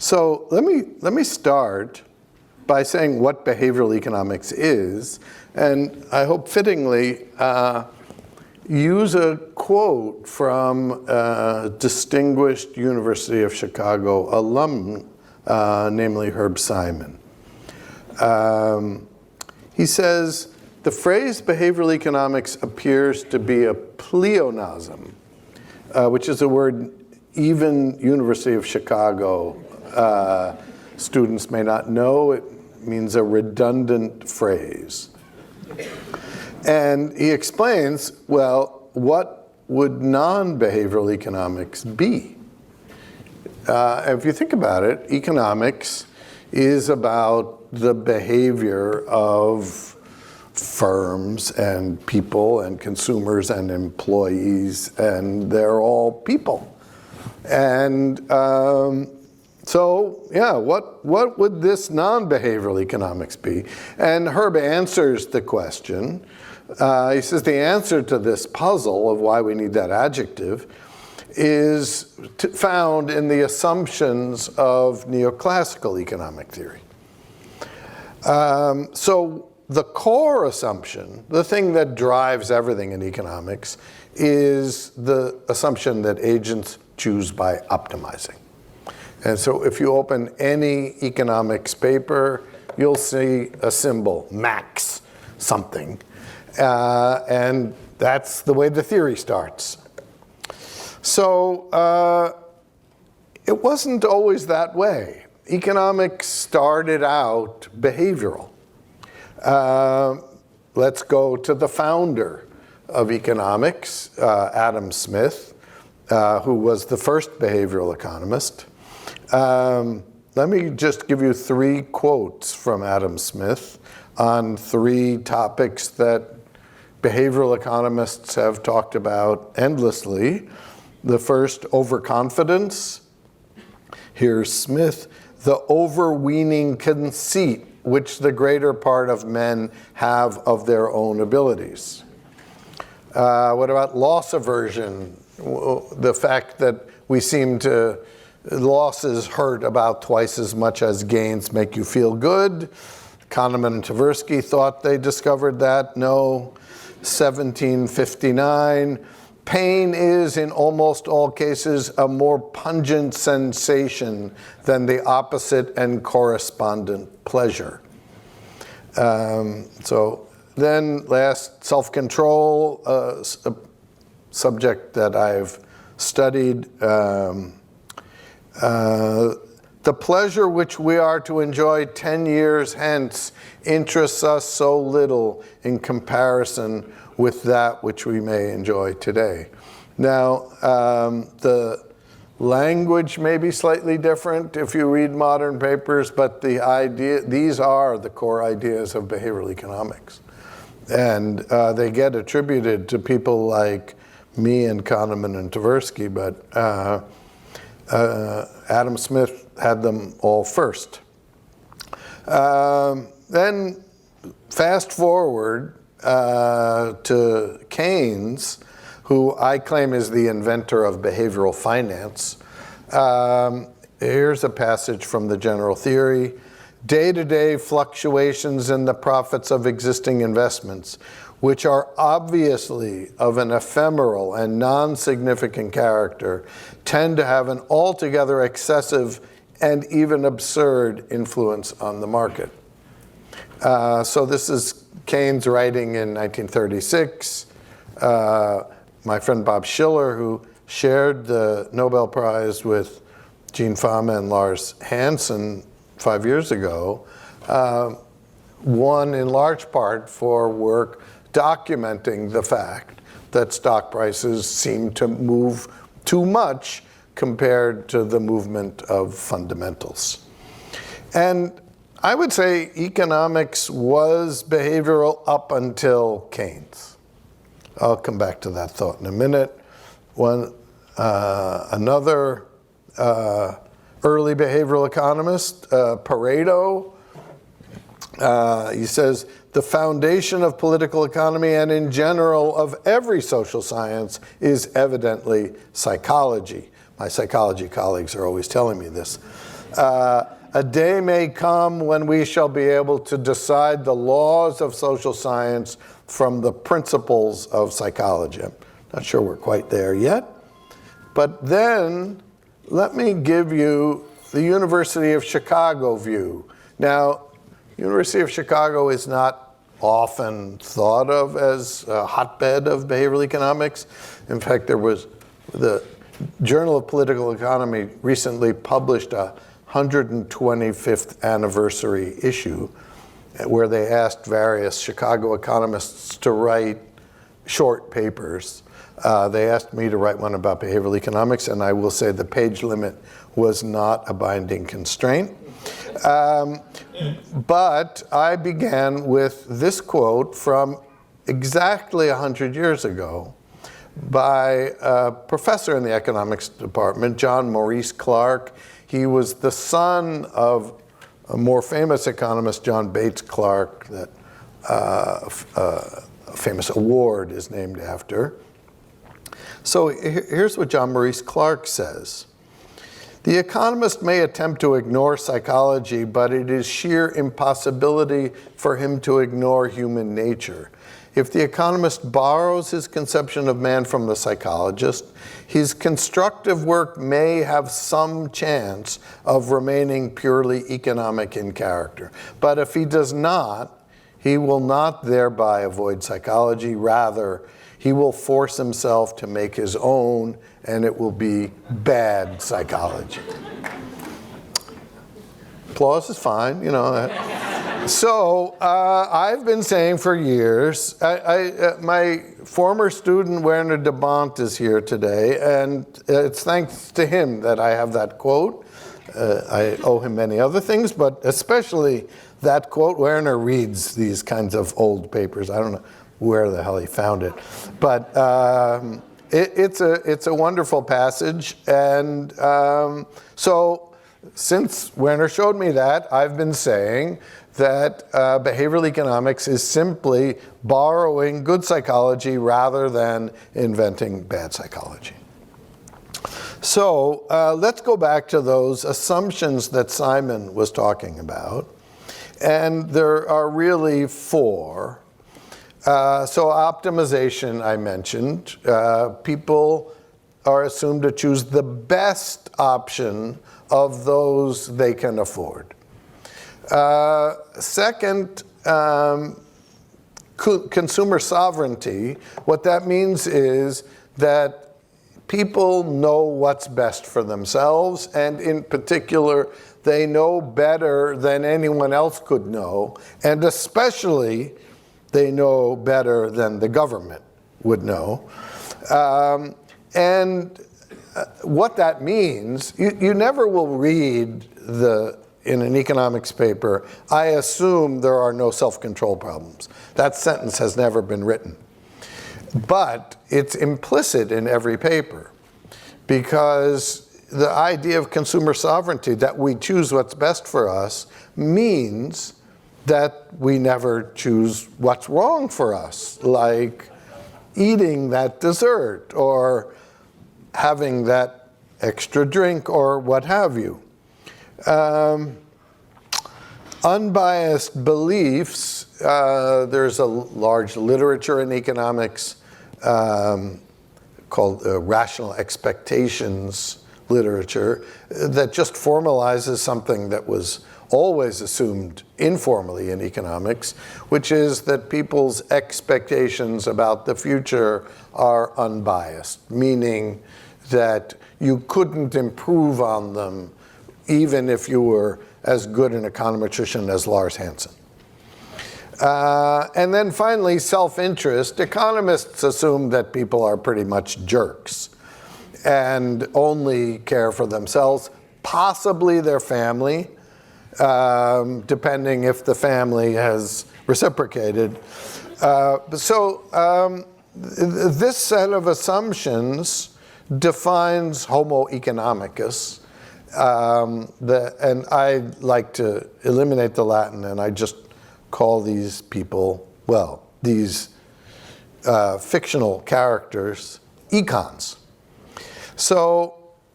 So let me start by saying what behavioral economics is, and I hope fittingly use a quote from a distinguished University of Chicago alum, namely Herb Simon. He says, the phrase behavioral economics appears to be a pleonasm, which is a word even University of Chicago students may not know. It means a redundant phrase. And he explains, well, what would non-behavioral economics be? If you think about it, economics is about the behavior of firms and people and consumers and employees, and they're all people. And so, yeah, what would this non-behavioral economics be? And Herb answers the question. He says the answer to this puzzle of why we need that adjective is found in the assumptions of neoclassical economic theory. So the core assumption, the thing that drives everything in economics, is the assumption that agents choose by optimizing. And so if you open any economics paper, you'll see a symbol, max something. And that's the way the theory starts. So it wasn't always that way. Economics started out behavioral. Let's go to the founder of economics, Adam Smith, who was the first behavioral economist. Let me just give you 3 quotes from Adam Smith on 3 topics that behavioral economists have talked about endlessly. The first, overconfidence. Here's Smith, the overweening conceit which the greater part of men have of their own abilities. What about loss aversion? The fact that we seem to, losses hurt about twice as much as gains make you feel good. Kahneman and Tversky thought they discovered that. No. 1759. Pain is, in almost all cases, a more pungent sensation than the opposite and correspondent pleasure. So then last, self-control, a subject that I've studied. The pleasure which we are to enjoy 10 years hence interests us so little in comparison with that which we may enjoy today. Now, the language may be slightly different if you read modern papers, but the idea, these are the core ideas of behavioral economics. And they get attributed to people like me and Kahneman and Tversky, but Adam Smith had them all first. Then fast forward to Keynes, who I claim is the inventor of behavioral finance. Here's a passage from the general theory. Day-to-day fluctuations in the profits of existing investments, which are obviously of an ephemeral and non-significant character, tend to have an altogether excessive and even absurd influence on the market. So this is Keynes writing in 1936. My friend Bob Schiller, who shared the Nobel Prize with Gene Fama and Lars Hansen 5 years ago, won in large part for work documenting the fact that stock prices seem to move too much compared to the movement of fundamentals. And I would say economics was behavioral up until Keynes. I'll come back to that thought in a minute. Another early behavioral economist, Pareto, he says, the foundation of political economy and in general of every social science is evidently psychology. My psychology colleagues are always telling me this. A day may come when we shall be able to decide the laws of social science from the principles of psychology. I'm not sure we're quite there yet. But then, let me give you the University of Chicago view. Now, University of Chicago is not often thought of as a hotbed of behavioral economics. In fact, there was the Journal of Political Economy recently published a 125th anniversary issue where they asked various Chicago economists to write short papers. They asked me to write one about behavioral economics, and I will say the page limit was not a binding constraint. But I began with this quote from exactly 100 years ago by a professor in the economics department, John Maurice Clark. He was the son of a more famous economist, John Bates Clark, that a famous award is named after. So here's what John Maurice Clark says. The economist may attempt to ignore psychology, but it is sheer impossibility for him to ignore human nature. If the economist borrows his conception of man from the psychologist, his constructive work may have some chance of remaining purely economic in character. But if he does not, he will not thereby avoid psychology. Rather, he will force himself to make his own, and it will be bad psychology. Applause is fine, you know. So I've been saying for years, my former student Werner de Bont is here today, and it's thanks to him that I have that quote. I owe him many other things, but especially that quote. Werner reads these kinds of old papers. I don't know where the hell he found it, but it's a wonderful passage. And so since Werner showed me that, I've been saying that behavioral economics is simply borrowing good psychology rather than inventing bad psychology. So let's go back to those assumptions that Simon was talking about. And there are really four. So optimization, I mentioned. People are assumed to choose the best option of those they can afford. Second, consumer sovereignty. What that means is that people know what's best for themselves, and in particular, they know better than anyone else could know, and especially they know better than the government would know. And what that means, you never will read in an economics paper, I assume there are no self-control problems. That sentence has never been written. But it's implicit in every paper, because the idea of consumer sovereignty, that we choose what's best for us, means that we never choose what's wrong for us, like eating that dessert or having that extra drink or what have you. Unbiased beliefs, there's a large literature in economics called rational expectations literature that just formalizes something that was always assumed informally in economics, which is that people's expectations about the future are unbiased, meaning that you couldn't improve on them even if you were as good an econometrician as Lars Hansen. And then finally, self-interest. Economists assume that people are pretty much jerks and only care for themselves, possibly their family, depending if the family has reciprocated. So this set of assumptions defines Homo economicus. And I like to eliminate the Latin, and I just call these people, well, these fictional characters, econs. So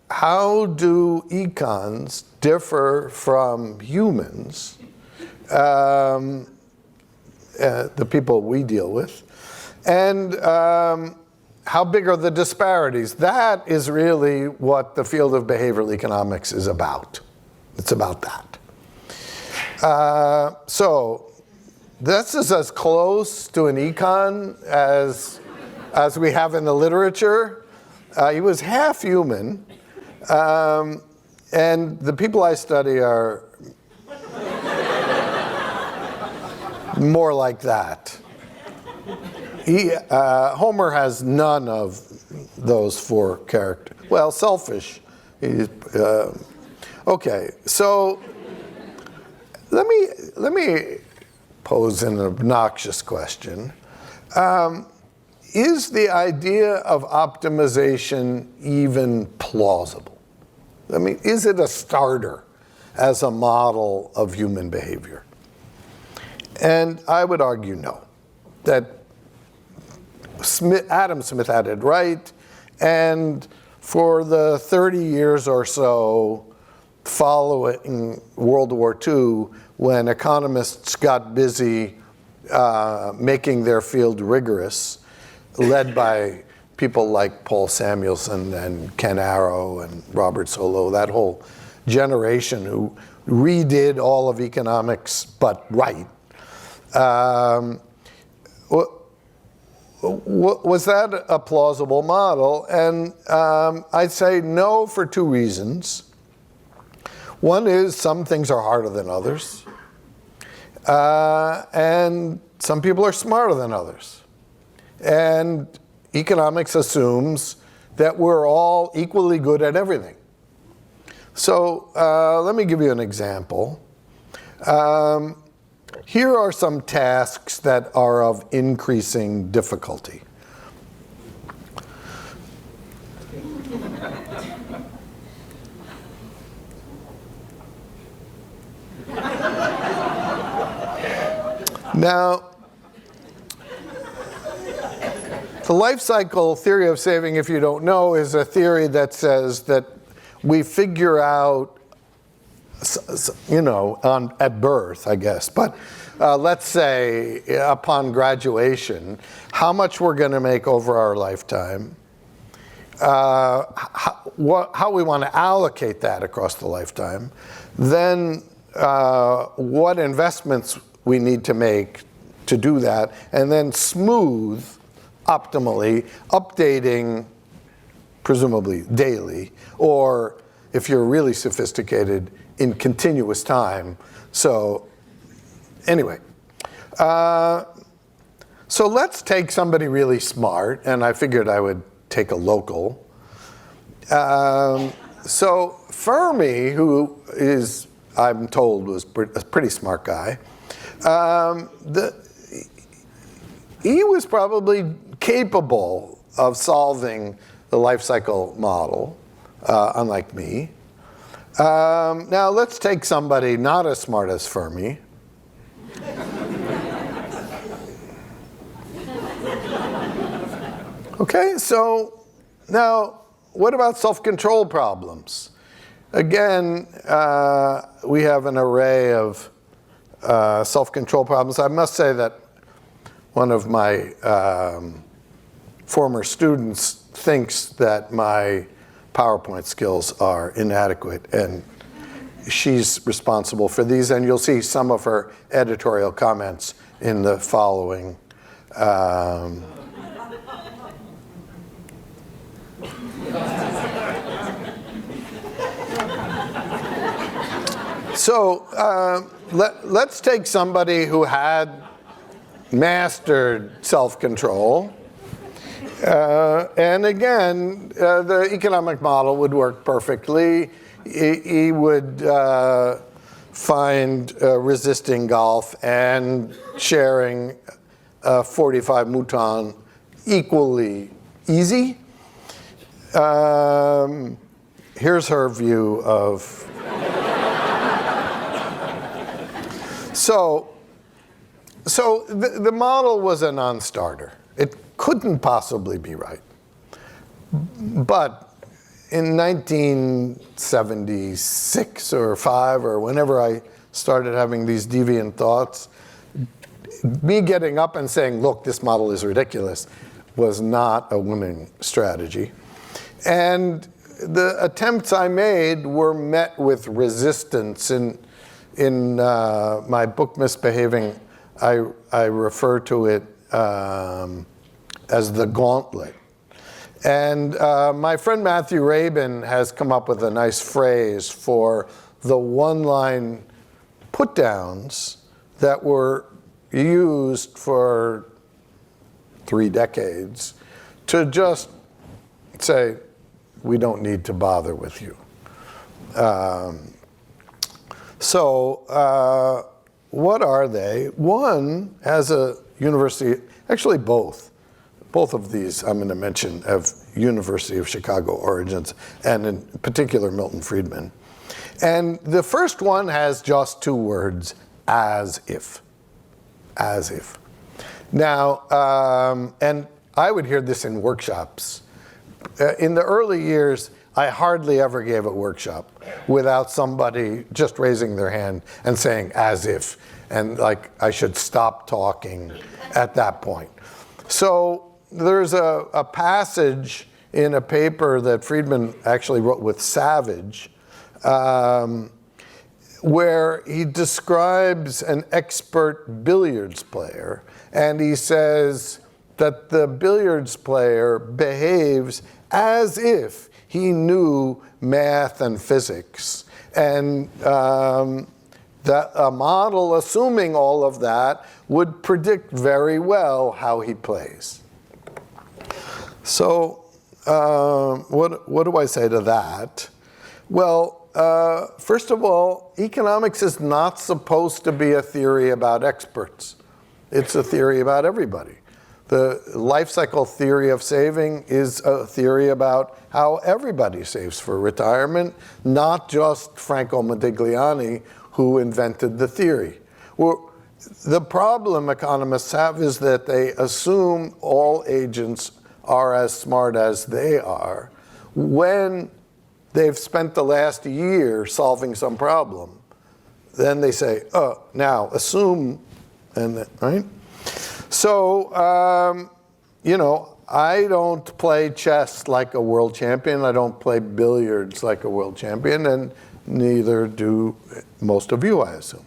how do econs differ from humans, the people we deal with, and how big are the disparities? That is really what the field of behavioral economics is about. It's about that. So this is as close to an econ as we have in the literature. He was half human, and the people I study are more like that. Homer has none of those four characters. Well, selfish. Okay, so let me pose an obnoxious question. Is the idea of optimization even plausible? I mean, is it a starter as a model of human behavior? And I would argue no, that Adam Smith had it right, and for the 30 years or so following World War II, when economists got busy making their field rigorous, led by people like Paul Samuelson and Ken Arrow and Robert Solow, that whole generation who redid all of economics but right. Was that a plausible model? And I'd say no for two reasons. One is some things are harder than others, and some people are smarter than others. And economics assumes that we're all equally good at everything. So let me give you an example. Here are some tasks that are of increasing difficulty. Now, the life cycle theory of saving, if you don't know, is a theory that says that we figure out, you know, at birth, I guess, but let's say upon graduation, how much we're going to make over our lifetime, how we want to allocate that across the lifetime, then what investments we need to make to do that, and then smooth, optimally, updating, presumably daily, or if you're really sophisticated, in continuous time. So anyway, so let's take somebody really smart, and I figured I would take a local. So Fermi, who is, I'm told, was a pretty smart guy, he was probably capable of solving the life cycle model, unlike me. Now let's take somebody not as smart as Fermi. Okay, so now what about self-control problems? Again, we have an array of self-control problems. I must say that one of my former students thinks that my PowerPoint skills are inadequate, and she's responsible for these, and you'll see some of her editorial comments in the following. So let's take somebody who had mastered self-control. And again, the economic model would work perfectly. He would find resisting golf and sharing 45 mouton equally easy. Here's her view of... So the model was a non-starter. It couldn't possibly be right. But in 1976 or 5 or whenever I started having these deviant thoughts, me getting up and saying, look, this model is ridiculous, was not a winning strategy. And the attempts I made were met with resistance. In my book, Misbehaving, I refer to it as the gauntlet. And my friend Matthew Rabin has come up with a nice phrase for the one-line put-downs that were used for 3 decades to just say, we don't need to bother with you. What are they? One has a university, actually both of these I'm going to mention have University of Chicago origins, and in particular Milton Friedman. And the first one has just 2 words, as if. As if. Now, and I would hear this in workshops. In the early years, I hardly ever gave a workshop without somebody just raising their hand and saying, as if, and like I should stop talking at that point. So there's a passage in a paper that Friedman actually wrote with Savage, where he describes an expert billiards player, and he says that the billiards player behaves as if he knew math and physics, and that a model, assuming all of that, would predict very well how he plays. So what do I say to that? Well, first of all, economics is not supposed to be a theory about experts. It's a theory about everybody. The life cycle theory of saving is a theory about how everybody saves for retirement, not just Franco Modigliani, who invented the theory. Well, the problem economists have is that they assume all agents are as smart as they are when they've spent the last year solving some problem. Then they say, oh, now assume, and then, right? So, I don't play chess like a world champion. I don't play billiards like a world champion, and neither do most of you, I assume.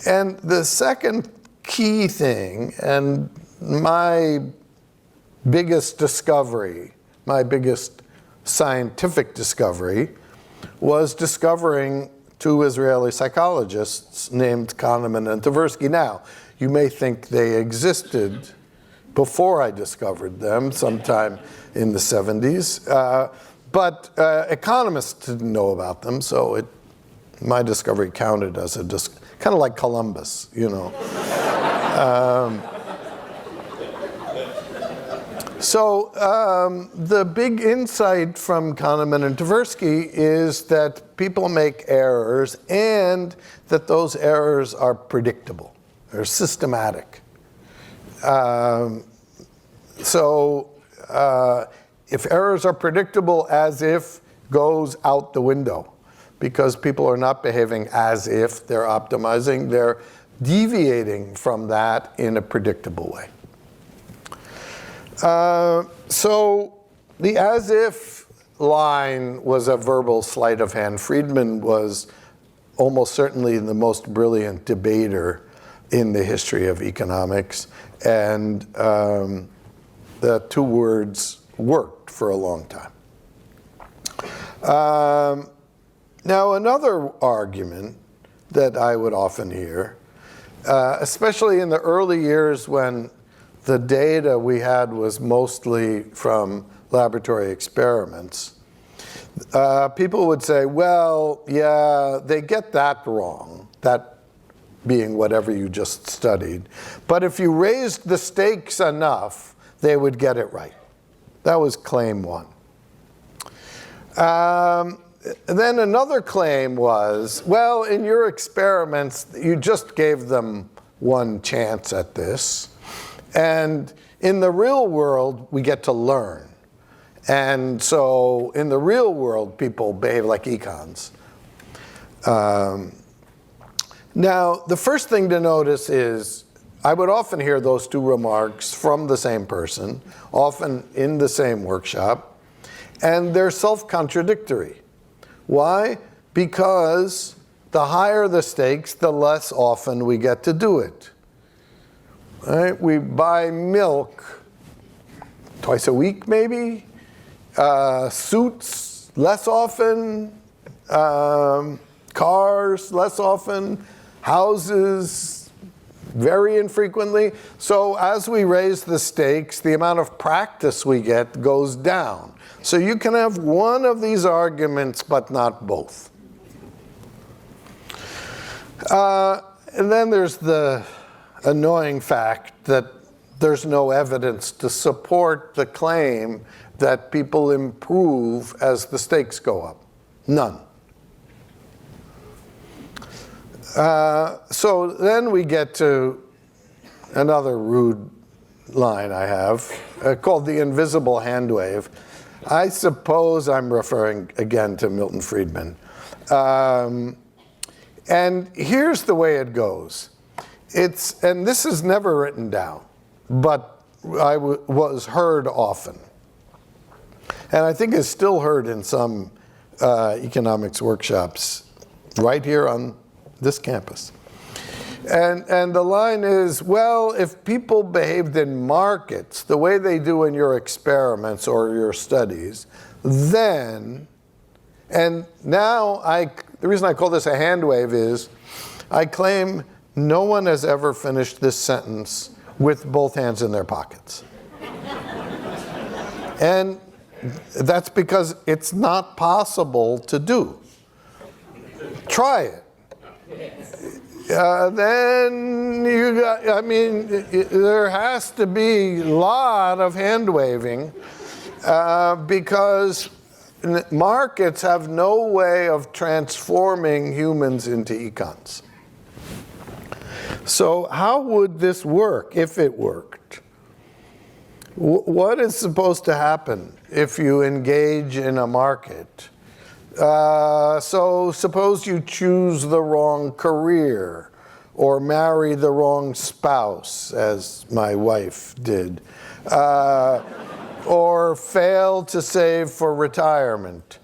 And the second key thing, and my biggest discovery, my biggest scientific discovery, was discovering 2 Israeli psychologists named Kahneman and Tversky. Now, you may think they existed before I discovered them, sometime in the 70s, but economists didn't know about them, so my discovery counted as kind of like Columbus, So the big insight from Kahneman and Tversky is that people make errors and that those errors are predictable, they're systematic. If errors are predictable, as if goes out the window, because people are not behaving as if they're optimizing, they're deviating from that in a predictable way. So the as if line was a verbal sleight of hand. Friedman was almost certainly the most brilliant debater in the history of economics, and the 2 words worked for a long time. Now, another argument that I would often hear, especially in the early years when the data we had was mostly from laboratory experiments, people would say, well, yeah, they get that wrong, that being whatever you just studied. But if you raised the stakes enough, they would get it right. That was claim 1. Then another claim was, well, in your experiments, you just gave them one chance at this. And In the real world, we get to learn. And so in the real world, people behave like econs. Now, the first thing to notice is I would often hear those two remarks from the same person, often in the same workshop, and they're self-contradictory. Why? Because the higher the stakes, the less often we get to do it. Right? We buy milk twice a week, maybe. Suits less often. Cars less often. Houses very infrequently. So as we raise the stakes, the amount of practice we get goes down. So you can have one of these arguments, but not both. And then there's the annoying fact that there's no evidence to support the claim that people improve as the stakes go up. None. So then we get to another rude line I have called the invisible hand wave. I suppose I'm referring again to Milton Friedman. And here's the way it goes. And this is never written down, but was heard often. And I think is still heard in some economics workshops right here on this campus. And the line is, well, if people behaved in markets the way they do in your experiments or your studies, then, and now the reason I call this a hand wave is I claim no one has ever finished this sentence with both hands in their pockets. And that's because it's not possible to do. Try it. Then you got, I mean, there has to be a lot of hand waving because markets have no way of transforming humans into econs. So how would this work if it worked? What is supposed to happen if you engage in a market? So suppose you choose the wrong career or marry the wrong spouse, as my wife did, or fail to save for retirement.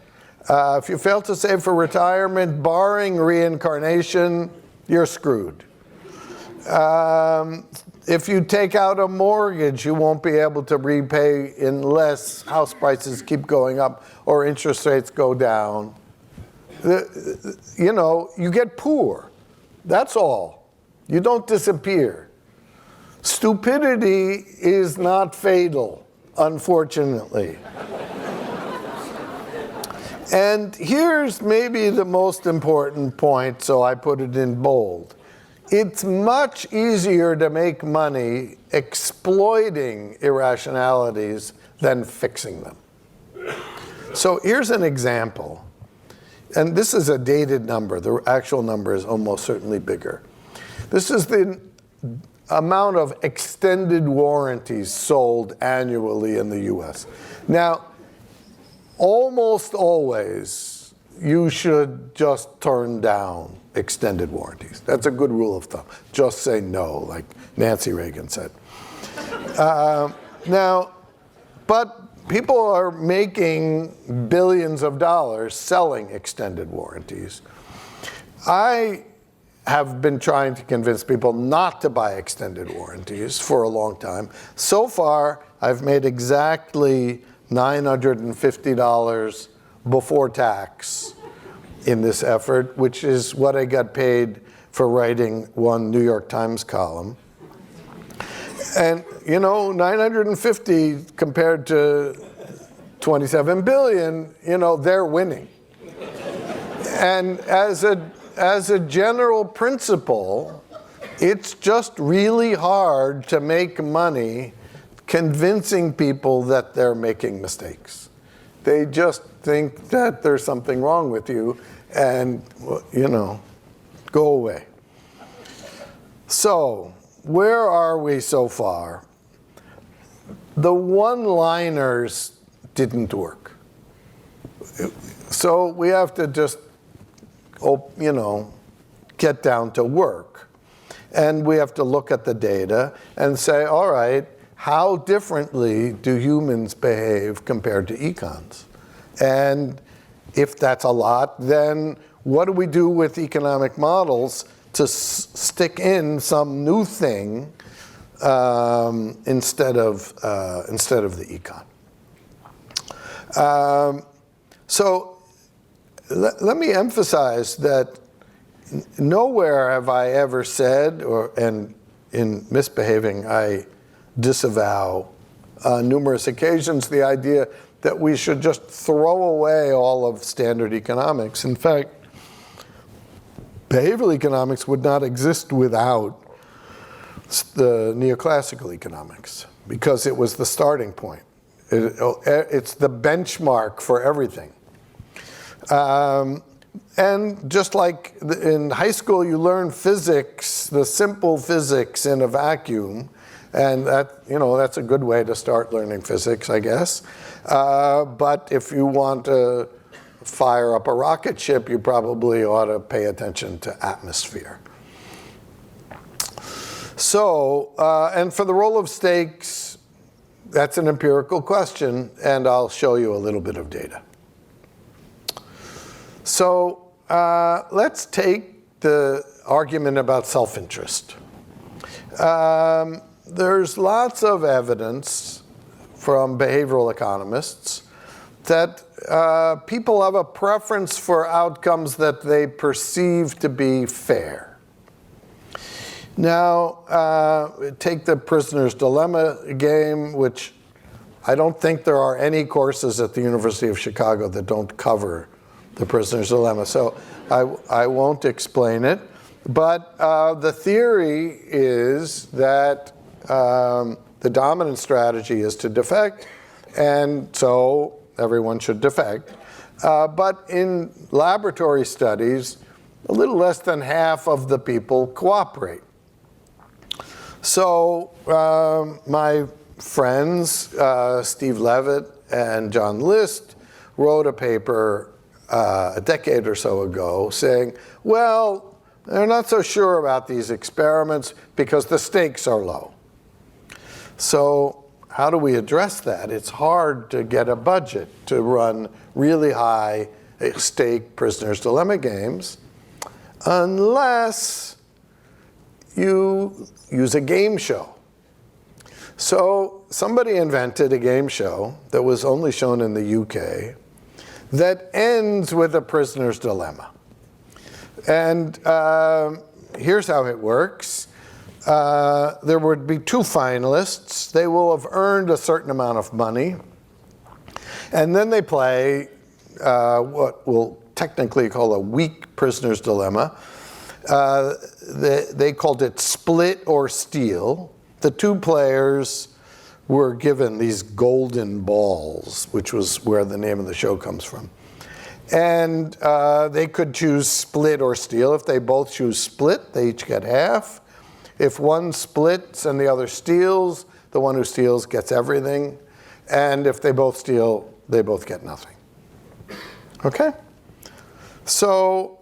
If you fail to save for retirement, barring reincarnation, you're screwed. If you take out a mortgage, you won't be able to repay unless house prices keep going up or interest rates go down. You know, you get poor. That's all. You don't disappear. Stupidity is not fatal, unfortunately. And here's maybe the most important point, so I put it in bold. It's much easier to make money exploiting irrationalities than fixing them. So here's an example. And this is a dated number. The actual number is almost certainly bigger. This is the amount of extended warranties sold annually in the US. Now, almost always, you should just turn down extended warranties. That's a good rule of thumb. Just say no, like Nancy Reagan said. Now, but people are making billions of dollars selling extended warranties. I have been trying to convince people not to buy extended warranties for a long time. So far, I've made exactly $950 before tax in this effort, which is what I got paid for writing one New York Times column. And, you know, 950 compared to 27 billion, you know, they're winning. And as a general principle, it's just really hard to make money convincing people that they're making mistakes. They just think that there's something wrong with you and, you know, go away. So, where are we so far? the one-liners didn't work. So we have to just, get down to work. And we have to look at the data and say, all right, how differently do humans behave compared to econs? And if that's a lot, then what do we do with economic models to stick in some new thing instead of the econ? So let me emphasize that nowhere have I ever said, and in Misbehaving, I disavow numerous occasions the idea that we should just throw away all of standard economics. In fact, behavioral economics would not exist without the neoclassical economics, because it was the starting point. It's the benchmark for everything. And just like in high school, you learn physics, the simple physics in a vacuum, and that's a good way to start learning physics, I guess. But if you want to fire up a rocket ship, you probably ought to pay attention to atmosphere. So, and for the role of stakes, that's an empirical question, and I'll show you a little bit of data. So let's take the argument about self-interest. There's lots of evidence from behavioral economists that people have a preference for outcomes that they perceive to be fair. Now, take the prisoner's dilemma game, which I don't think there are any courses at the University of Chicago that don't cover the prisoner's dilemma, so I won't explain it. But the theory is that the dominant strategy is to defect, and so everyone should defect. But in laboratory studies, a little less than half of the people cooperate. So my friends, Steve Levitt and John List, wrote a paper a decade or so ago saying, well, they're not so sure about these experiments because the stakes are low. So how do we address that? It's hard to get a budget to run really high stake prisoner's dilemma games unless you use a game show. So somebody invented a game show that was only shown in the UK that ends with a prisoner's dilemma. And here's how it works. There would be two finalists. They will have earned a certain amount of money. And then they play what we'll technically call a weak prisoner's dilemma. They called it split or steal. The two players were given these golden balls, which was where the name of the show comes from. And they could choose split or steal. If they both choose split, they each get half. If one splits and the other steals, the one who steals gets everything. And if they both steal, they both get nothing. Okay? So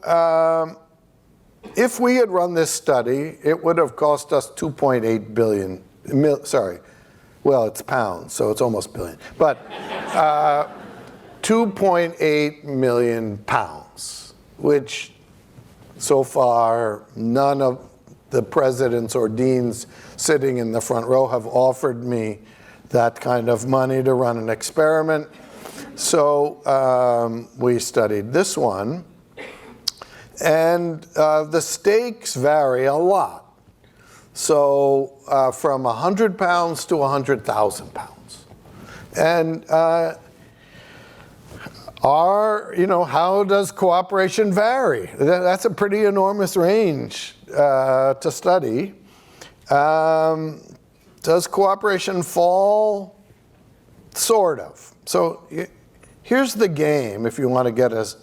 if we had run this study, it would have cost us 2.8 billion, well, it's pounds, so it's almost billion. But 2.8 million pounds, which so far none of the presidents or deans sitting in the front row have offered me that kind of money to run an experiment. So we studied this one. And the stakes vary a lot. So from 100 pounds to 100,000 pounds. And how does cooperation vary? That's a pretty enormous range to study. Does cooperation fall? Sort of. So here's the game, if you want to get us.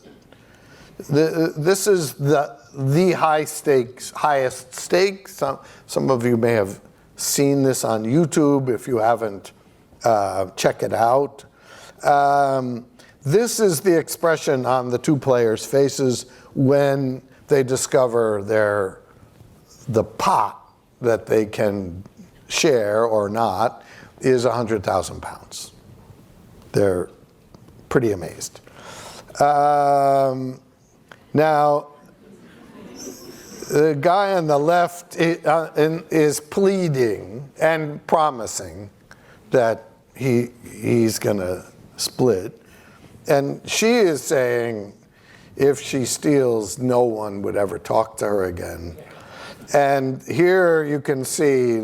This is the highest stakes. Some of you may have seen this on YouTube. If you haven't, check it out. This is the expression on the two players' faces when they discover the pot that they can share or not is 100,000 pounds. They're pretty amazed. Now, the guy on the left is pleading and promising that he's going to split. And she is saying if she steals, no one would ever talk to her again. And here you can see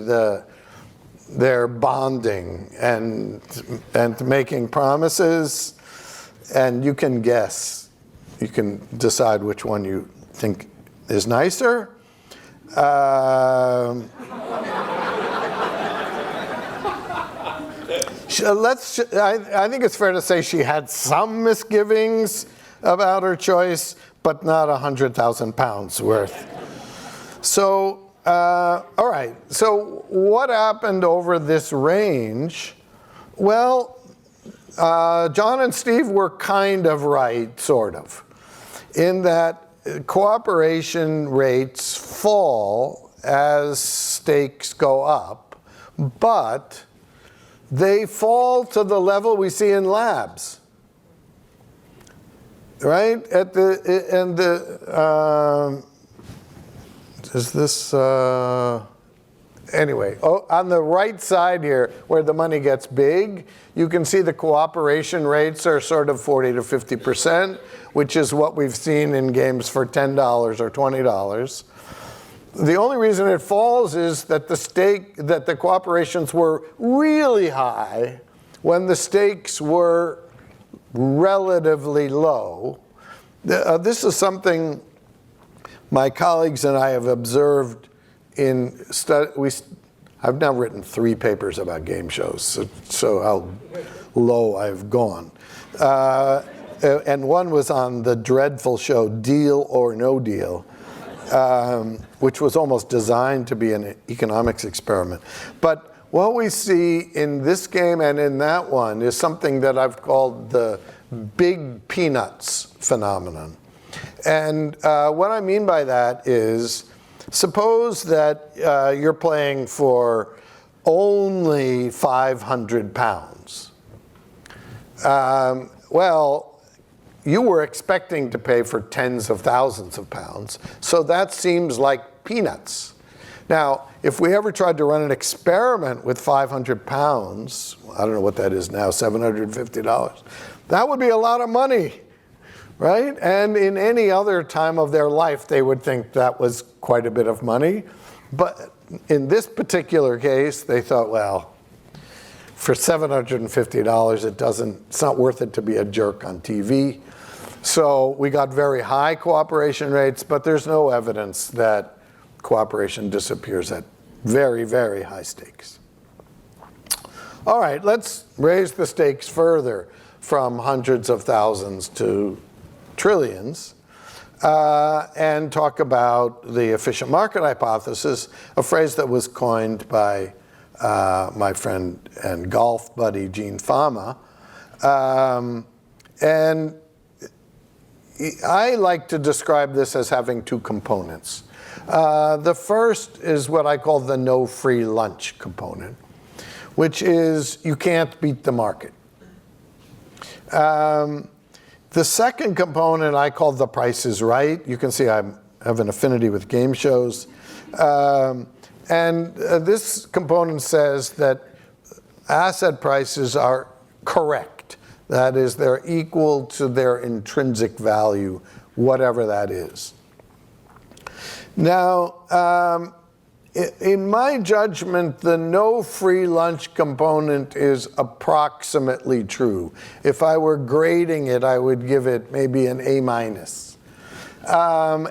they're bonding and making promises. And you can guess, you can decide which one you think is nicer. I think it's fair to say she had some misgivings about her choice, but not 100,000 pounds worth. So, all right, so what happened over this range? Well, John and Steve were kind of right, sort of, in that cooperation rates fall as stakes go up, but they fall to the level we see in labs, right? Is this, anyway, on the right side here, where the money gets big, you can see the cooperation rates are sort of 40 to 50%, which is what we've seen in games for $10 or $20. The only reason it falls is that the cooperations were really high when the stakes were relatively low. This is something my colleagues and I have observed in I've now written 3 papers about game shows, so how low I've gone. And one was on the dreadful show Deal or No Deal, which was almost designed to be an economics experiment. But what we see in this game and in that one is something that I've called the big peanuts phenomenon. And what I mean by that is, suppose that you're playing for only 500 pounds. Well, you were expecting to pay for tens of thousands of pounds, so that seems like peanuts. Now, if we ever tried to run an experiment with 500 pounds, I don't know what that is now, $750, that would be a lot of money, right? And in any other time of their life, they would think that was quite a bit of money. But in this particular case, they thought, well, for $750, it's not worth it to be a jerk on TV. So we got very high cooperation rates, but there's no evidence that cooperation disappears at very, very high stakes. All right, let's raise the stakes further from hundreds of thousands to trillions, and talk about the efficient market hypothesis, a phrase that was coined by my friend and golf buddy Gene Fama. And I like to describe this as having 2 components. The first is what I call the no free lunch component, which is you can't beat the market. The second component I call the price is right. You can see I have an affinity with game shows. And this component says that asset prices are correct. That is, they're equal to their intrinsic value, whatever that is. Now, in my judgment, the no free lunch component is approximately true. If I were grading it, I would give it maybe an A-.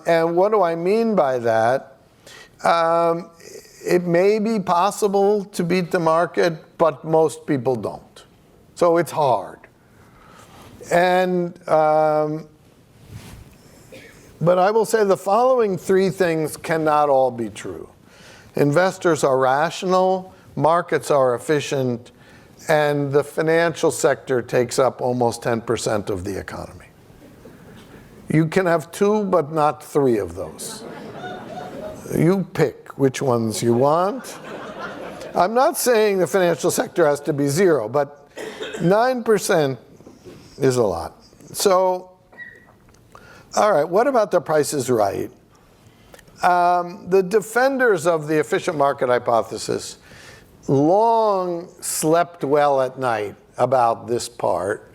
And what do I mean by that? It may be possible to beat the market, but most people don't. So it's hard. And but I will say the following 3 things cannot all be true. Investors are rational, markets are efficient, and the financial sector takes up almost 10% of the economy. You can have 2, but not 3 of those. You pick which ones you want. I'm not saying the financial sector has to be 0, but 9% is a lot. So, all right, what about the Price is Right? The defenders of the efficient market hypothesis long slept well at night about this part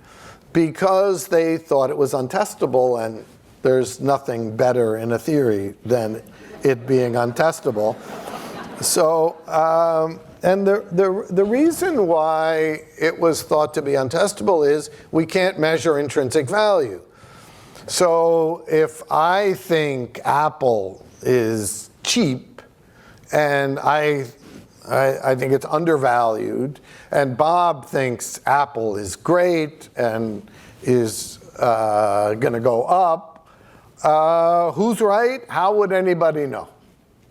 because they thought it was untestable, and there's nothing better in a theory than it being untestable. So, and the reason why it was thought to be untestable is we can't measure intrinsic value. So if I think Apple is cheap and I think it's undervalued, and Bob thinks Apple is great and is going to go up, who's right? How would anybody know?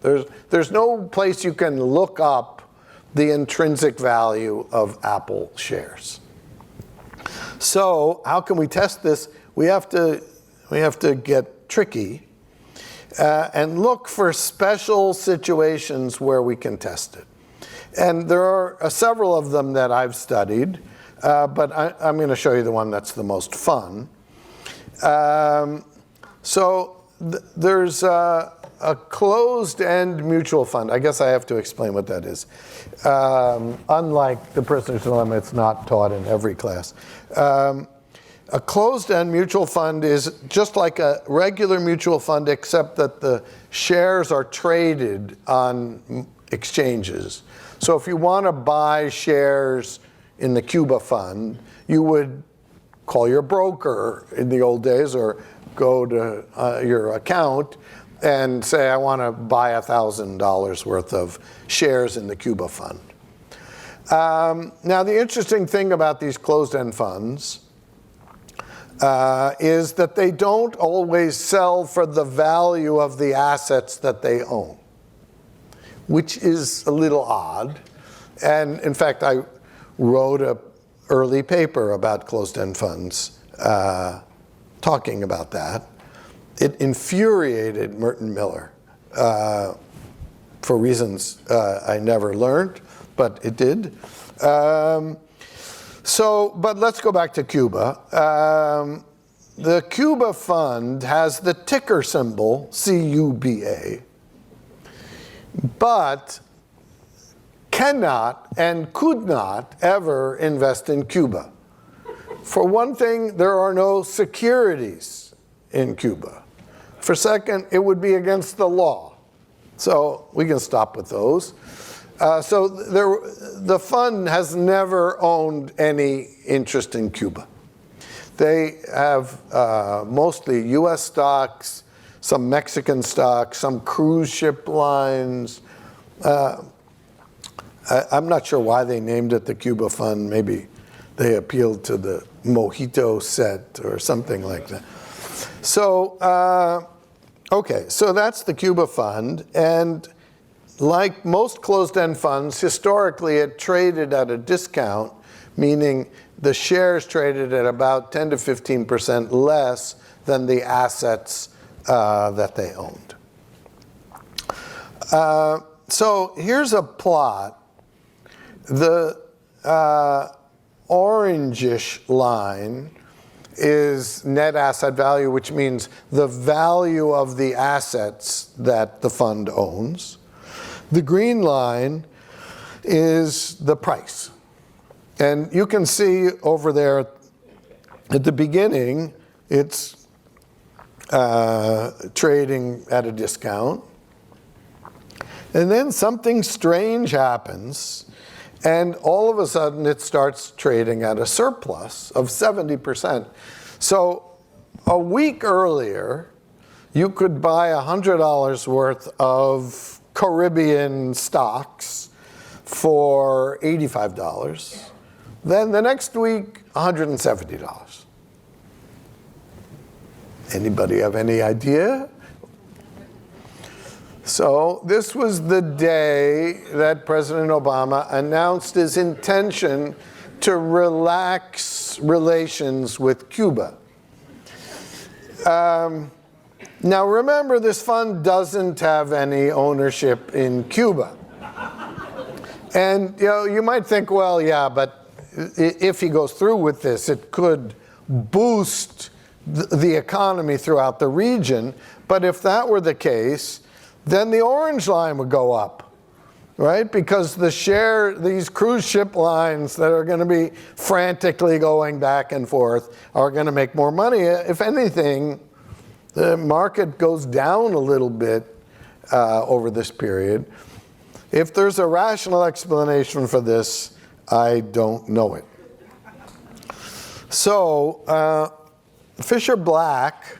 There's no place you can look up the intrinsic value of Apple shares. So how can we test this? We have to get tricky and look for special situations where we can test it. And there are several of them that I've studied, but I'm going to show you the one that's the most fun. There's a closed-end mutual fund. I guess I have to explain what that is. Unlike the prisoner's dilemma, it's not taught in every class. A closed-end mutual fund is just like a regular mutual fund, except that the shares are traded on exchanges. So if you want to buy shares in the Cuba fund, you would call your broker in the old days or go to your account and say, I want to buy $1,000 worth of shares in the Cuba fund. Now, the interesting thing about these closed-end funds is that they don't always sell for the value of the assets that they own, which is a little odd. And in fact, I wrote an early paper about closed-end funds talking about that. It infuriated Merton Miller for reasons I never learned, but it did. But let's go back to Cuba. The Cuba fund has the ticker symbol CUBA, but cannot and could not ever invest in Cuba. For one thing, there are no securities in Cuba. For second, it would be against the law. So we can stop with those. The fund has never owned any interest in Cuba. They have mostly US stocks, some Mexican stocks, some cruise ship lines. I'm not sure why they named it the Cuba Fund. Maybe they appealed to the mojito set or something like that. So, okay, so that's the Cuba Fund. And like most closed-end funds, historically it traded at a discount, meaning the shares traded at about 10 to 15% less than the assets that they owned. So here's a plot. The orangish line is net asset value, which means the value of the assets that the fund owns. The green line is the price. And you can see over there at the beginning, it's trading at a discount. And then something strange happens, and all of a sudden it starts trading at a surplus of 70%. So a week earlier, you could buy $100 worth of Caribbean stocks for $85. Then the next week, $170. Anybody have any idea? So this was the day that President Obama announced his intention to relax relations with Cuba. Now remember, this fund doesn't have any ownership in Cuba. And you might think, well, yeah, but if he goes through with this, it could boost the economy throughout the region. But if that were the case, then the orange line would go up, right? Because these cruise ship lines that are going to be frantically going back and forth are going to make more money. If anything, the market goes down a little bit over this period. If there's a rational explanation for this, I don't know it. So Fisher-Black,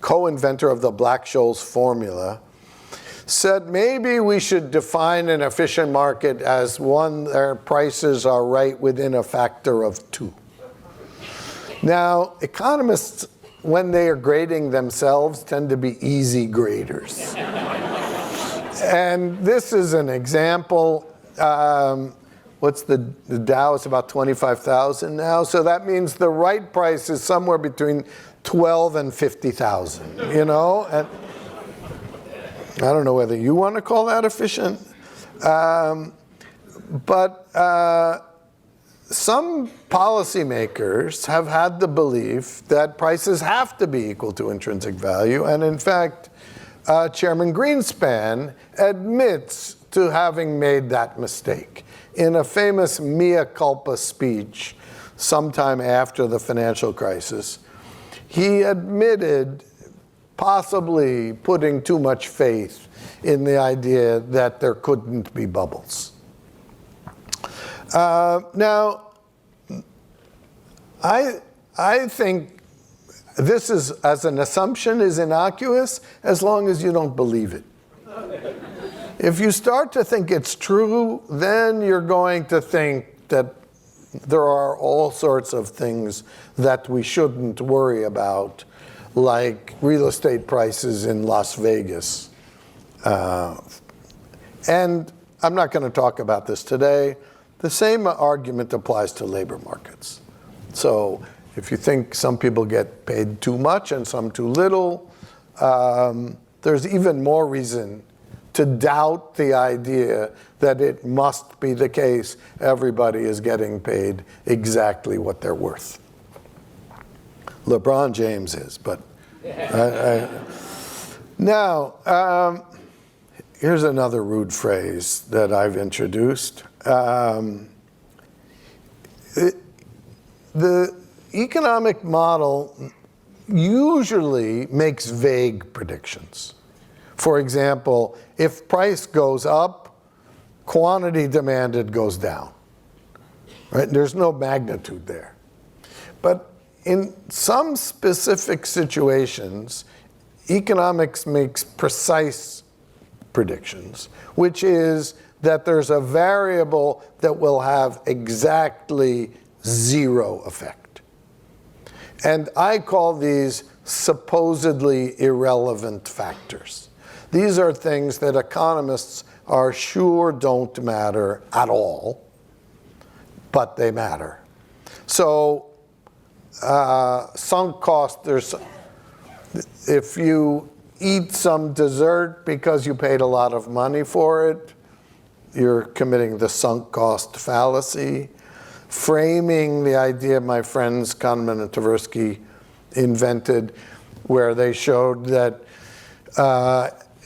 co-inventor of the Black-Scholes formula, said maybe we should define an efficient market as one where prices are right within a factor of 2. Now, economists, when they are grading themselves, tend to be easy graders. And this is an example. What's the Dow is about 25,000 now. So that means the right price is somewhere between 12 and 50,000, And I don't know whether you want to call that efficient. But some policymakers have had the belief that prices have to be equal to intrinsic value. And in fact, Chairman Greenspan admits to having made that mistake in a famous mea culpa speech sometime after the financial crisis. He admitted possibly putting too much faith in the idea that there couldn't be bubbles. Now, I think this is, as an assumption, is innocuous as long as you don't believe it. If you start to think it's true, then you're going to think that there are all sorts of things that we shouldn't worry about, like real estate prices in Las Vegas. And I'm not going to talk about this today. The same argument applies to labor markets. So if you think some people get paid too much and some too little, there's even more reason to doubt the idea that it must be the case everybody is getting paid exactly what they're worth. LeBron James is, but now here's another rude phrase that I've introduced. The economic model usually makes vague predictions. For example, if price goes up, quantity demanded goes down. Right? There's no magnitude there. But in some specific situations, economics makes precise predictions, which is that there's a variable that will have exactly 0 effect. And I call these supposedly irrelevant factors. These are things that economists are sure don't matter at all, but they matter. So sunk cost, if you eat some dessert because you paid a lot of money for it, you're committing the sunk cost fallacy. Framing the idea my friends Kahneman and Tversky invented, where they showed that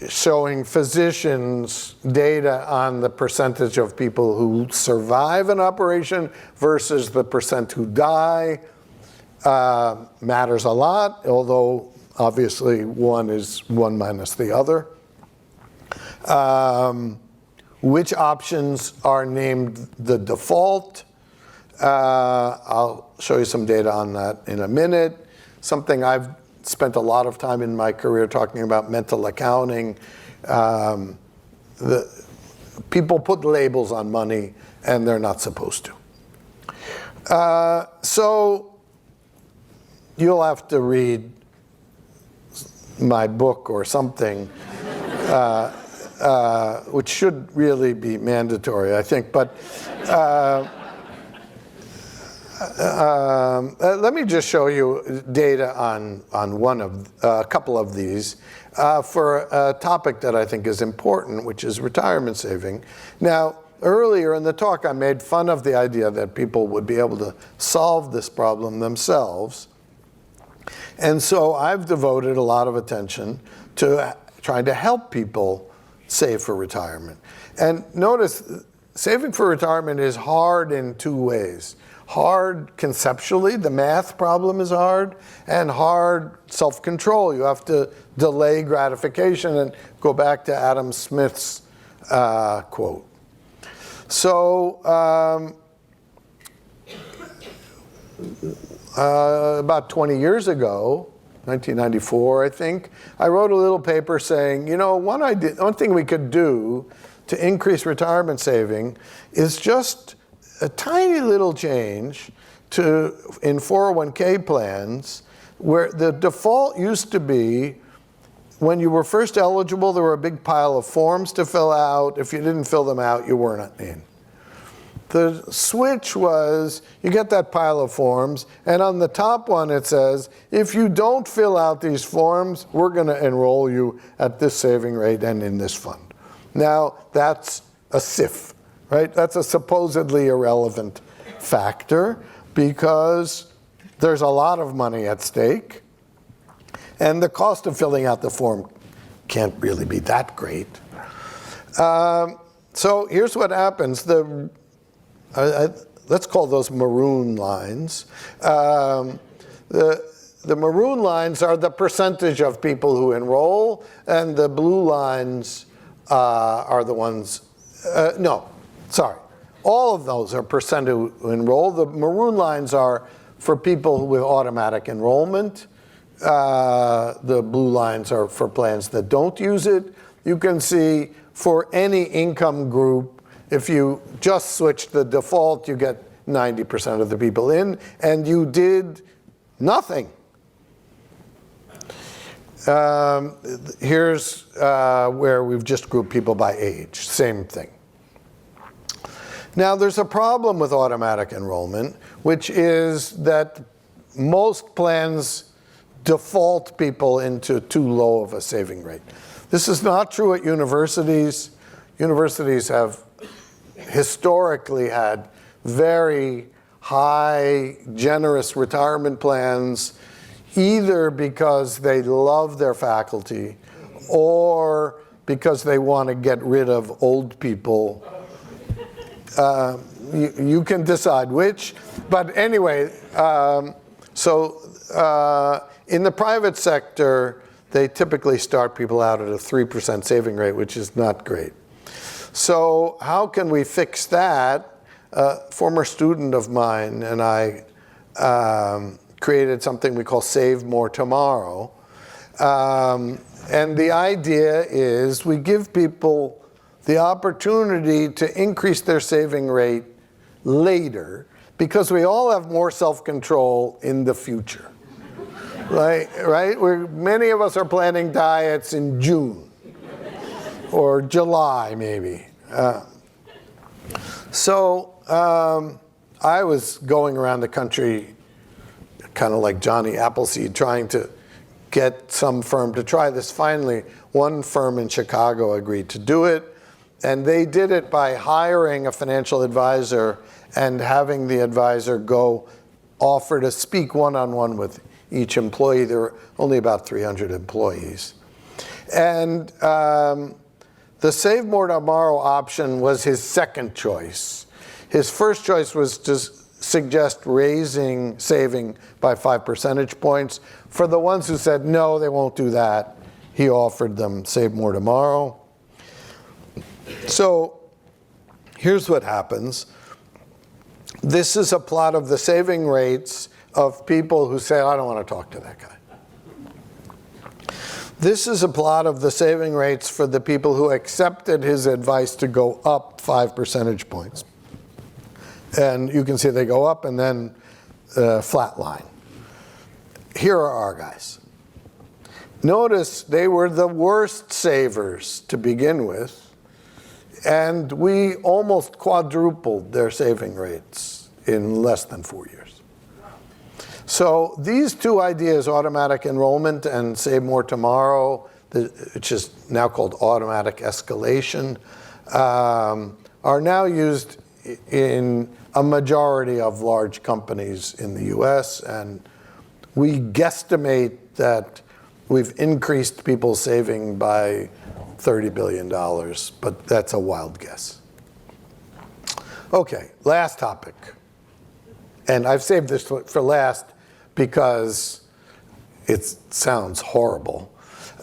showing physicians data on the percentage of people who survive an operation versus the percent who die matters a lot, although obviously one is one minus the other. Which options are named the default? I'll show you some data on that in a minute. Something I've spent a lot of time in my career talking about mental accounting. People put labels on money and they're not supposed to. So you'll have to read my book or something which should really be mandatory, I think. But let me just show you data on a couple of these for a topic that I think is important, which is retirement saving. Now, earlier in the talk, I made fun of the idea that people would be able to solve this problem themselves. And so I've devoted a lot of attention to trying to help people save for retirement. And notice, saving for retirement is hard in two ways. Hard conceptually, the math problem is hard, and hard self-control. You have to delay gratification and go back to Adam Smith's quote. So about 20 years ago, 1994, I think, I wrote a little paper saying, you know, one thing we could do to increase retirement saving is just a tiny little change in 401k plans, where the default used to be when you were first eligible, there were a big pile of forms to fill out. If you didn't fill them out, you weren't in. The switch was, you get that pile of forms, and on the top one it says, if you don't fill out these forms, we're going to enroll you at this saving rate and in this fund. Now, that's a SIF, right? That's a supposedly irrelevant factor because there's a lot of money at stake, and the cost of filling out the form can't really be that great. So here's what happens. Let's call those maroon lines. The maroon lines are the percentage of people who enroll, and the blue lines are the ones, all of those are percent who enroll. The maroon lines are for people with automatic enrollment. The blue lines are for plans that don't use it. You can see for any income group, if you just switch the default, you get 90% of the people in, and you did nothing. Here's where we've just grouped people by age, same thing. Now, there's a problem with automatic enrollment, which is that most plans default people into too low of a saving rate. This is not true at universities. Universities have historically had very high, generous retirement plans, either because they love their faculty or because they want to get rid of old people. You can decide which. But anyway, in the private sector, they typically start people out at a 3% saving rate, which is not great. So how can we fix that? A former student of mine and I created something we call Save More Tomorrow. And the idea is we give people the opportunity to increase their saving rate later because we all have more self-control in the future. Right? Many of us are planning diets in June. Or July, maybe. I was going around the country, kind of like Johnny Appleseed, trying to get some firm to try this. Finally, one firm in Chicago agreed to do it, and they did it by hiring a financial advisor and having the advisor offer to speak one-on-one with each employee. There were only about 300 employees. And the Save More Tomorrow option was his second choice. His first choice was to suggest raising saving by 5 percentage points. For the ones who said no, they won't do that, he offered them Save More Tomorrow. So here's what happens. This is a plot of the saving rates of people who say, I don't want to talk to that guy. This is a plot of the saving rates for the people who accepted his advice to go up 5 percentage points. And you can see they go up and then flat line. Here are our guys. Notice they were the worst savers to begin with, and we almost quadrupled their saving rates in less than 4 years. So these two ideas, automatic enrollment and Save More Tomorrow, which is now called automatic escalation, are now used in a majority of large companies in the US, and we guesstimate that we've increased people's saving by $30 billion, but that's a wild guess. Okay, last topic. And I've saved this for last because it sounds horrible,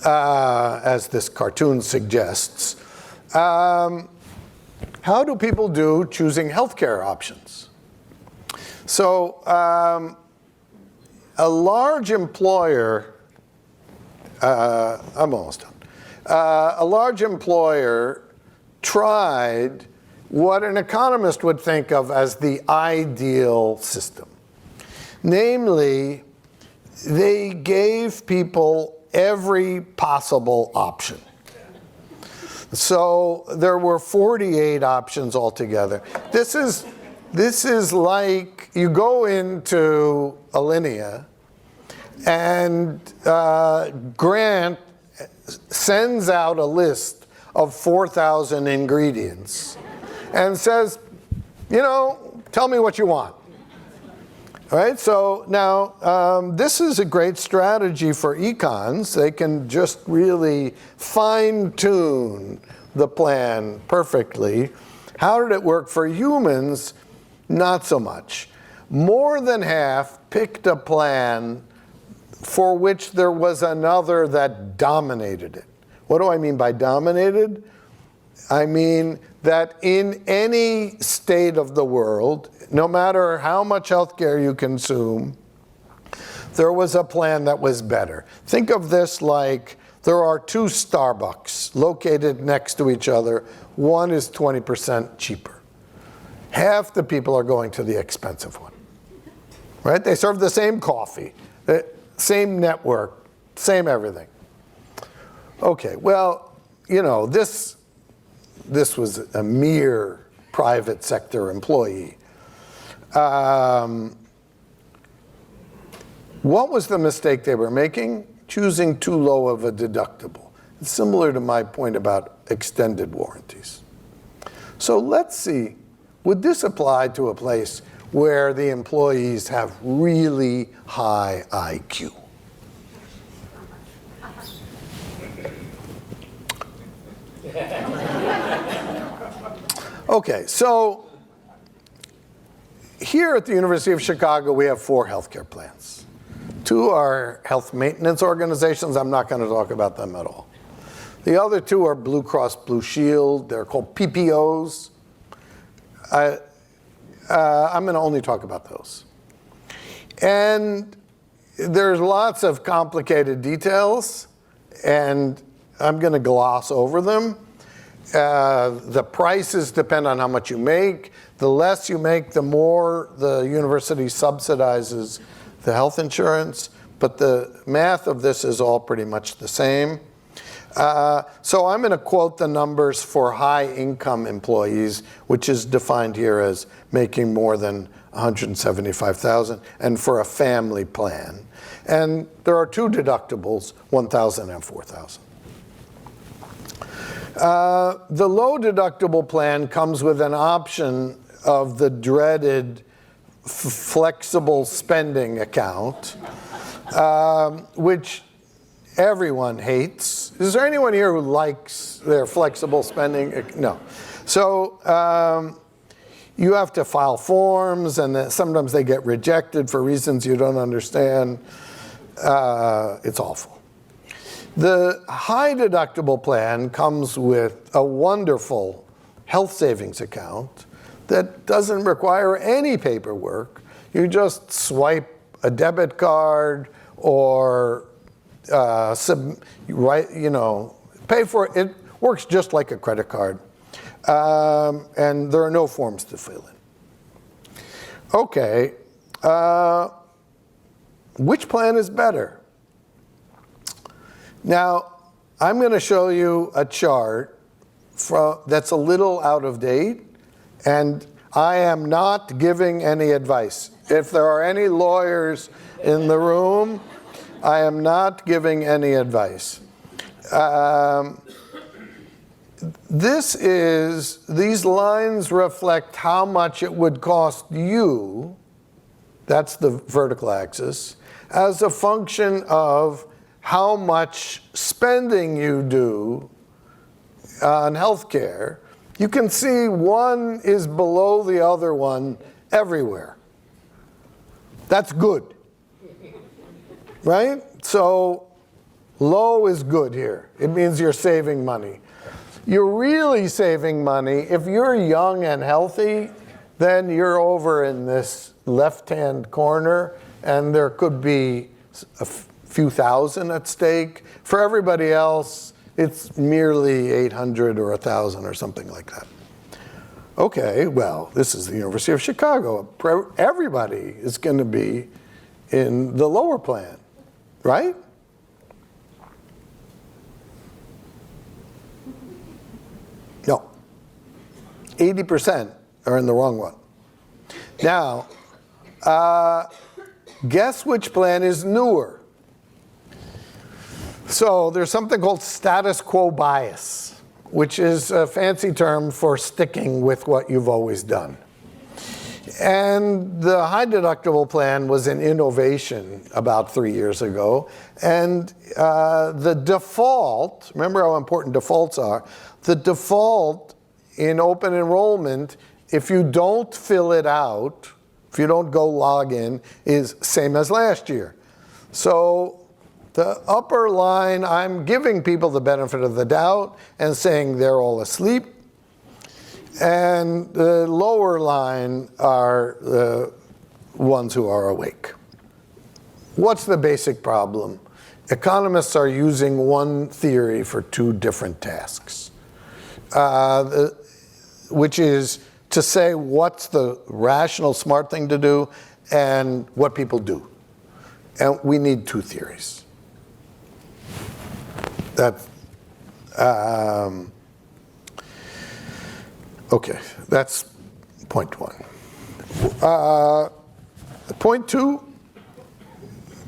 as this cartoon suggests. How do people do choosing healthcare options? So a large employer, I'm almost done. A large employer tried what an economist would think of as the ideal system. Namely, they gave people every possible option. So there were 48 options altogether. This is like you go into Alinea and Grant sends out a list of 4,000 ingredients and says, tell me what you want. All right, so now this is a great strategy for econs. They can just really fine-tune the plan perfectly. How did it work for humans? Not so much. More than half picked a plan for which there was another that dominated it. What do I mean by dominated? I mean that in any state of the world, no matter how much healthcare you consume, there was a plan that was better. Think of this like there are two Starbucks located next to each other. One is 20% cheaper. Half the people are going to the expensive one, right? They serve the same coffee, the same network, same everything. Okay, well, this was a mere private sector employee. What was the mistake they were making? Choosing too low of a deductible. It's similar to my point about extended warranties. So let's see, would this apply to a place where the employees have really high IQ? Okay, so here at the University of Chicago, we have 4 healthcare plans. 2 are health maintenance organizations. I'm not going to talk about them at all. The other 2 are Blue Cross Blue Shield. They're called PPOs. I'm going to only talk about those. And there's lots of complicated details, and I'm going to gloss over them. The prices depend on how much you make. The less you make, the more the university subsidizes the health insurance. But the math of this is all pretty much the same. So I'm going to quote the numbers for high-income employees, which is defined here as making more than $175,000, and for a family plan. And there are 2 deductibles, $1,000 and $4,000. The low deductible plan comes with an option of the dreaded flexible spending account, which everyone hates. Is there anyone here who likes their flexible spending? No. So you have to file forms, and sometimes they get rejected for reasons you don't understand. It's awful. The high deductible plan comes with a wonderful health savings account that doesn't require any paperwork. You just swipe a debit card or pay for it. It works just like a credit card. And there are no forms to fill in. Okay, which plan is better? Now, I'm going to show you a chart that's a little out of date, and I am not giving any advice. If there are any lawyers in the room, I am not giving any advice. These lines reflect how much it would cost you, that's the vertical axis, as a function of how much spending you do on healthcare. You can see one is below the other one everywhere. That's good, right? So low is good here. It means you're saving money. You're really saving money. If you're young and healthy, then you're over in this left-hand corner, and there could be a few thousand at stake. For everybody else, it's merely 800 or 1,000 or something like that. Okay, well, this is the University of Chicago. Everybody is going to be in the lower plan, right? No. 80% are in the wrong one. Now, guess which plan is newer? So there's something called status quo bias, which is a fancy term for sticking with what you've always done. And the high deductible plan was an innovation about 3 years ago. And the default, remember how important defaults are, the default in open enrollment, if you don't fill it out, if you don't go log in, is same as last year. So the upper line, I'm giving people the benefit of the doubt and saying they're all asleep. And the lower line are the ones who are awake. What's the basic problem? Economists are using one theory for two different tasks, which is to say what's the rational, smart thing to do and what people do. And we need two theories. Okay, that's point one. Point two,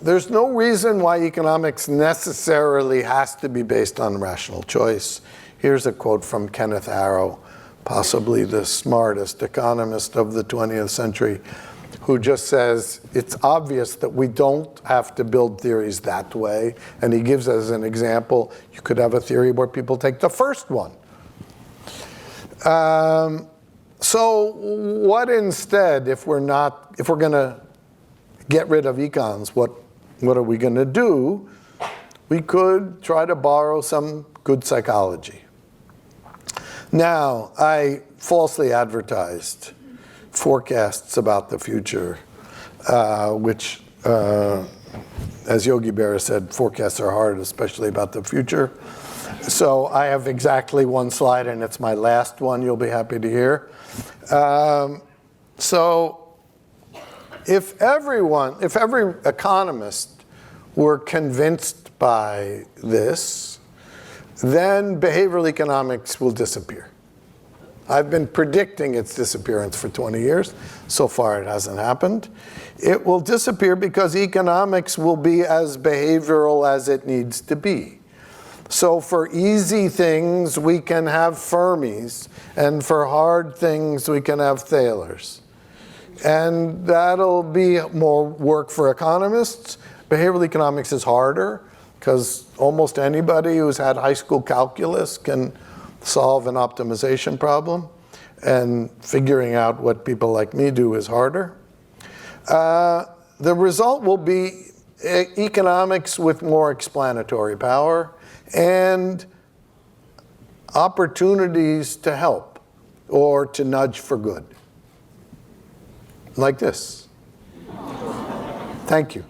there's no reason why economics necessarily has to be based on rational choice. Here's a quote from Kenneth Arrow, possibly the smartest economist of the 20th century, who just says, it's obvious that we don't have to build theories that way. And he gives as an example, you could have a theory where people take the first one. So what instead, if we're going to get rid of econs, what are we going to do? We could try to borrow some good psychology. Now, I falsely advertised forecasts about the future, which, as Yogi Berra said, forecasts are hard, especially about the future. So I have exactly one slide, and it's my last one, you'll be happy to hear. So if every economist were convinced by this, then behavioral economics will disappear. I've been predicting its disappearance for 20 years. So far, it hasn't happened. It will disappear because economics will be as behavioral as it needs to be. So for easy things, we can have Fermis, and for hard things, we can have Thalers. And that'll be more work for economists. Behavioral economics is harder, because almost anybody who's had high school calculus can solve an optimization problem, and figuring out what people like me do is harder. The result will be economics with more explanatory power and opportunities to help or to nudge for good. Like this. Thank you.